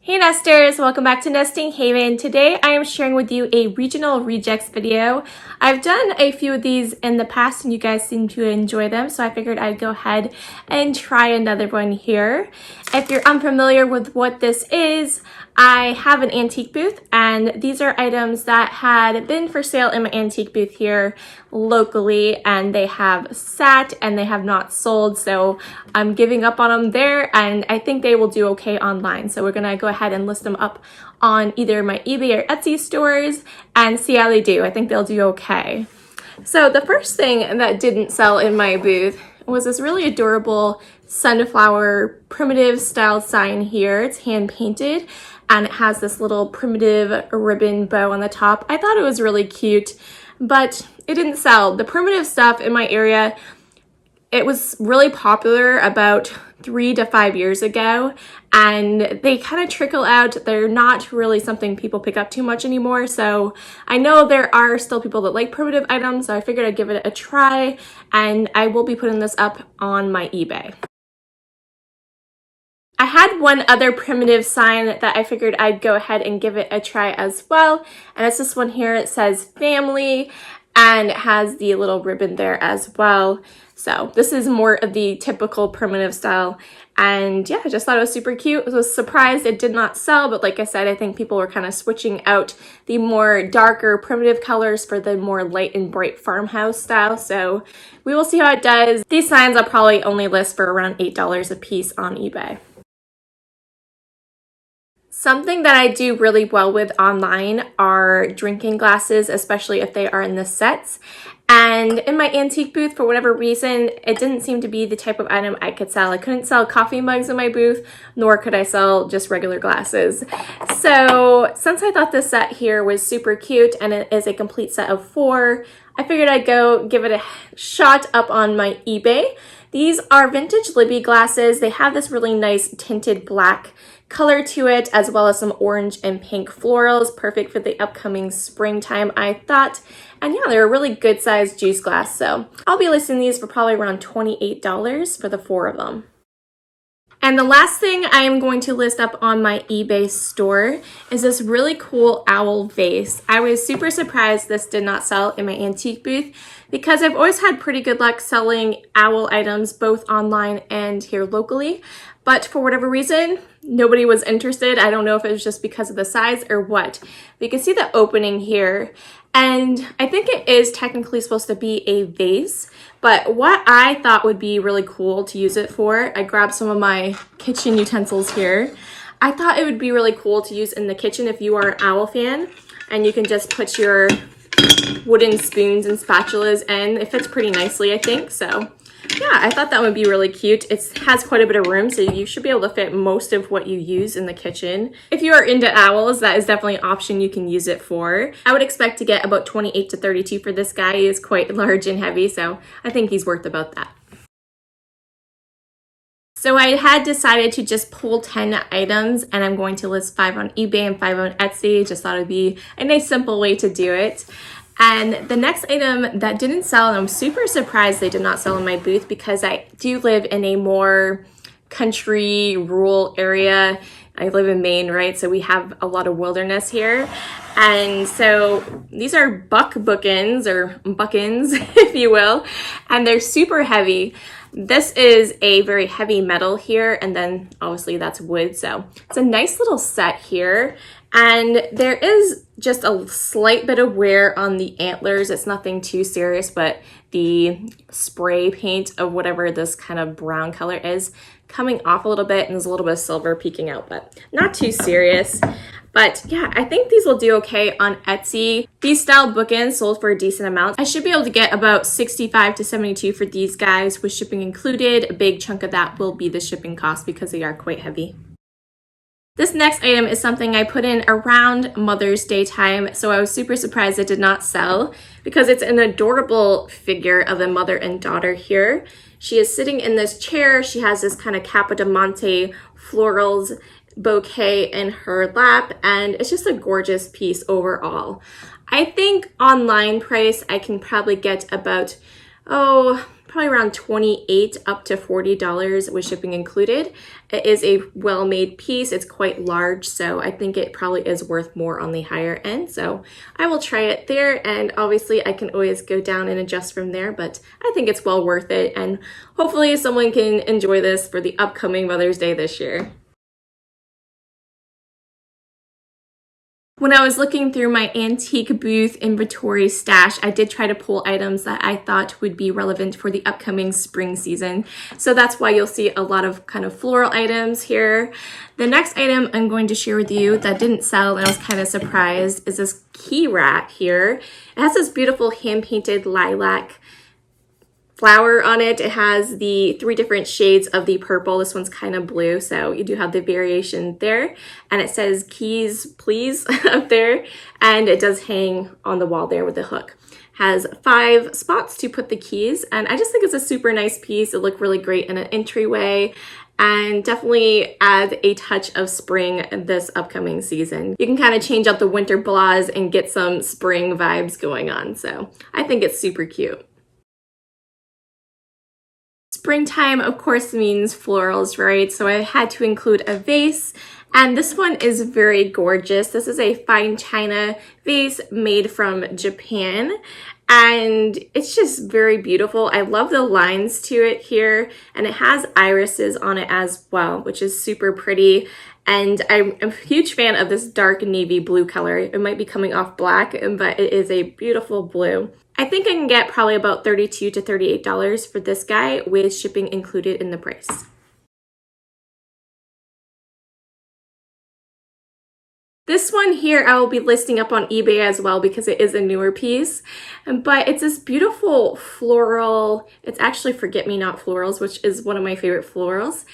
Hey nesters, welcome back to Nesting Haven. Today I am sharing with you a regional rejects video. I've done a few of these in the past and you guys seem to enjoy them, so I figured I'd go ahead and try another one here. If you're unfamiliar with what this is, I have an antique booth and these are items that had been for sale in my antique booth here locally, and they have sat and they have not sold, so I'm giving up on them there, and I think they will do okay online. So we're gonna go ahead and list them up on either my eBay or Etsy stores and see how they do. I think they'll do okay. So the first thing that didn't sell in my booth was this really adorable sunflower primitive style sign here. It's hand painted and it has this little primitive ribbon bow on the top. I thought it was really cute, but it didn't sell. The primitive stuff in my area, it was really popular about 3 to 5 years ago, and they kind of trickle out. They're not really something people pick up too much anymore. So I know there are still people that like primitive items, so I figured I'd give it a try, and I will be putting this up on my eBay. I had one other primitive sign that I figured I'd go ahead and give it a try as well, and it's this one here. It says family and it has the little ribbon there as well. So this is more of the typical primitive style, and yeah, I just thought it was super cute. I was surprised it did not sell, but like I said, I think people were kind of switching out the more darker primitive colors for the more light and bright farmhouse style, so we will see how it does. These signs I'll probably only list for around $8 a piece on eBay. Something that I do really well with online are drinking glasses, especially if they are in the sets. And in my antique booth, for whatever reason, it didn't seem to be the type of item I could sell. I couldn't sell coffee mugs in my booth, nor could I sell just regular glasses. So since I thought this set here was super cute and it is a complete set of 4, I figured I'd go give it a shot up on my eBay. These are vintage Libby glasses. They have this really nice tinted black color to it, as well as some orange and pink florals, perfect for the upcoming springtime, I thought. And yeah, they're a really good sized juice glass, so I'll be listing these for probably around $28 for the 4 of them. And the last thing I am going to list up on my eBay store is this really cool owl vase. I was super surprised this did not sell in my antique booth because I've always had pretty good luck selling owl items both online and here locally. But for whatever reason, nobody was interested. I don't know if it was just because of the size or what. But you can see the opening here. And I think it is technically supposed to be a vase. But what I thought would be really cool to use it for, I grabbed some of my kitchen utensils here. I thought it would be really cool to use in the kitchen if you are an owl fan. And you can just put your wooden spoons and spatulas in. It fits pretty nicely, I think. So yeah, I thought that would be really cute. It has quite a bit of room, so you should be able to fit most of what you use in the kitchen. If you are into owls, that is definitely an option you can use it for. I would expect to get about 28 to 32 for this guy. He is quite large and heavy, so I think he's worth about that. So I had decided to just pull 10 items, and I'm going to list 5 on eBay and 5 on Etsy. Just thought it'd be a nice simple way to do it. And the next item that didn't sell, and I'm super surprised they did not sell in my booth because I do live in a more country, rural area. I live in Maine, right? So we have a lot of wilderness here. And so these are buck bookends, or buckins, if you will, and they're super heavy. This is a very heavy metal here, and then obviously that's wood. So it's a nice little set here. And there is just a slight bit of wear on the antlers. It's nothing too serious, but the spray paint of whatever this kind of brown color is coming off a little bit, and there's a little bit of silver peeking out, but not too serious. But yeah, I think these will do okay on Etsy. These style bookends sold for a decent amount. I should be able to get about 65 to 72 for these guys with shipping included. A big chunk of that will be the shipping cost because they are quite heavy. This next item is something I put in around Mother's Day time, so I was super surprised it did not sell because it's an adorable figure of a mother and daughter here. She is sitting in this chair. She has this kind of Capodimonte florals bouquet in her lap, and it's just a gorgeous piece overall. I think online price I can probably get about probably around $28 up to $40 with shipping included. It is a well-made piece. It's quite large, so I think it probably is worth more on the higher end. So I will try it there, and obviously I can always go down and adjust from there, but I think it's well worth it, and hopefully someone can enjoy this for the upcoming Mother's Day this year. When I was looking through my antique booth inventory stash, I did try to pull items that I thought would be relevant for the upcoming spring season. So that's why you'll see a lot of kind of floral items here. The next item I'm going to share with you that didn't sell and I was kind of surprised is this key rack here. It has this beautiful hand-painted lilac flower on it. It has the 3 different shades of the purple. This one's kind of blue, so you do have the variation there. And it says keys please up there, and it does hang on the wall there with the hook. Has 5 spots to put the keys, and I just think it's a super nice piece. It looked really great in an entryway, and definitely add a touch of spring this upcoming season. You can kind of change out the winter blahs and get some spring vibes going on, so I think it's super cute. Springtime, of course, means florals, right? So I had to include a vase, and this one is very gorgeous. This is a fine china vase made from Japan, and it's just very beautiful. I love the lines to it here, and it has irises on it as well, which is super pretty. And I'm a huge fan of this dark navy blue color. It might be coming off black, but it is a beautiful blue. I think I can get probably about $32 to $38 for this guy with shipping included in the price. This one here I will be listing up on eBay as well because it is a newer piece, but it's this beautiful floral, it's actually forget-me-not florals, which is one of my favorite florals.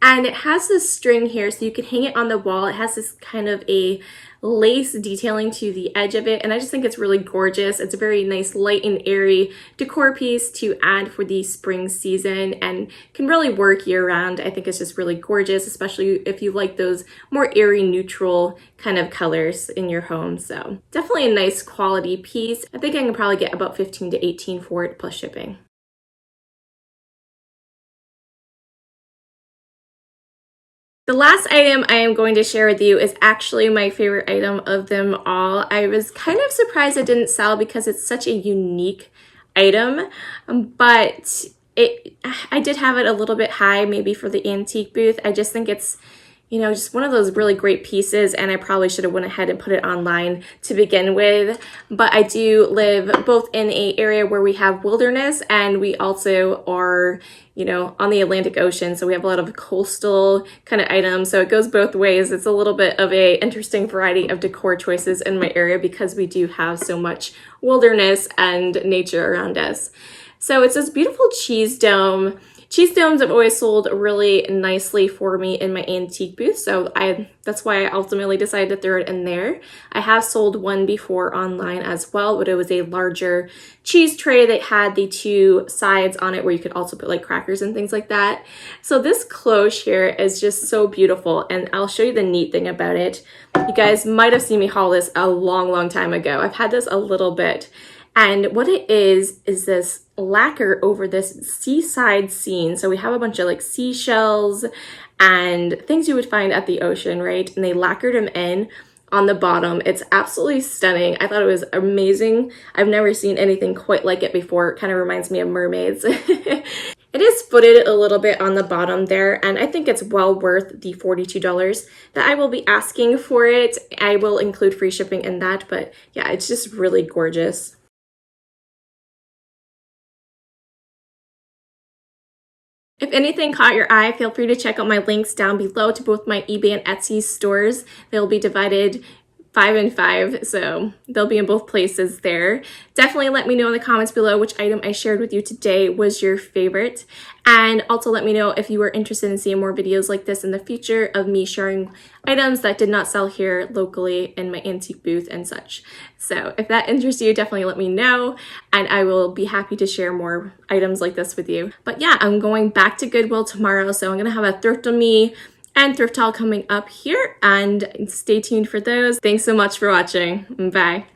And it has this string here so you can hang it on the wall. It has this kind of a lace detailing to the edge of it, and I just think it's really gorgeous. It's a very nice light and airy decor piece to add for the spring season and can really work year round. I think it's just really gorgeous, especially if you like those more airy neutral kind of colors in your home. So definitely a nice quality piece. I think I can probably get about $15 to $18 for it plus shipping. The last item I am going to share with you is actually my favorite item of them all. I was kind of surprised it didn't sell because it's such a unique item, but I did have it a little bit high maybe for the antique booth. I just think it's, you know, just one of those really great pieces, and I probably should have went ahead and put it online to begin with. But I do live both in an area where we have wilderness, and we also are, you know, on the Atlantic Ocean, so we have a lot of coastal kind of items, so it goes both ways. It's a little bit of a interesting variety of decor choices in my area because we do have so much wilderness and nature around us. So it's this beautiful cheese dome. Cheese domes have always sold really nicely for me in my antique booth, so that's why I ultimately decided to throw it in there. I have sold one before online as well, but it was a larger cheese tray that had the 2 sides on it where you could also put like crackers and things like that. So this cloche here is just so beautiful, and I'll show you the neat thing about it. You guys might have seen me haul this a long time ago. I've had this a little bit. And what it is this lacquer over this seaside scene. So we have a bunch of like seashells and things you would find at the ocean, right? And they lacquered them in on the bottom. It's absolutely stunning. I thought it was amazing. I've never seen anything quite like it before. It kind of reminds me of mermaids. It is footed a little bit on the bottom there, and I think it's well worth the $42 that I will be asking for it. I will include free shipping in that, but yeah, it's just really gorgeous. If anything caught your eye, feel free to check out my links down below to both my eBay and Etsy stores. They'll be divided 5 and 5, so they'll be in both places there. Definitely let me know in the comments below which item I shared with you today was your favorite, and also let me know if you are interested in seeing more videos like this in the future of me sharing items that did not sell here locally in my antique booth and such. So if that interests you, definitely let me know, and I will be happy to share more items like this with you. But yeah, I'm going back to Goodwill tomorrow, so I'm gonna have a thrift of me and thrift haul coming up here, and stay tuned for those. Thanks so much for watching. Bye.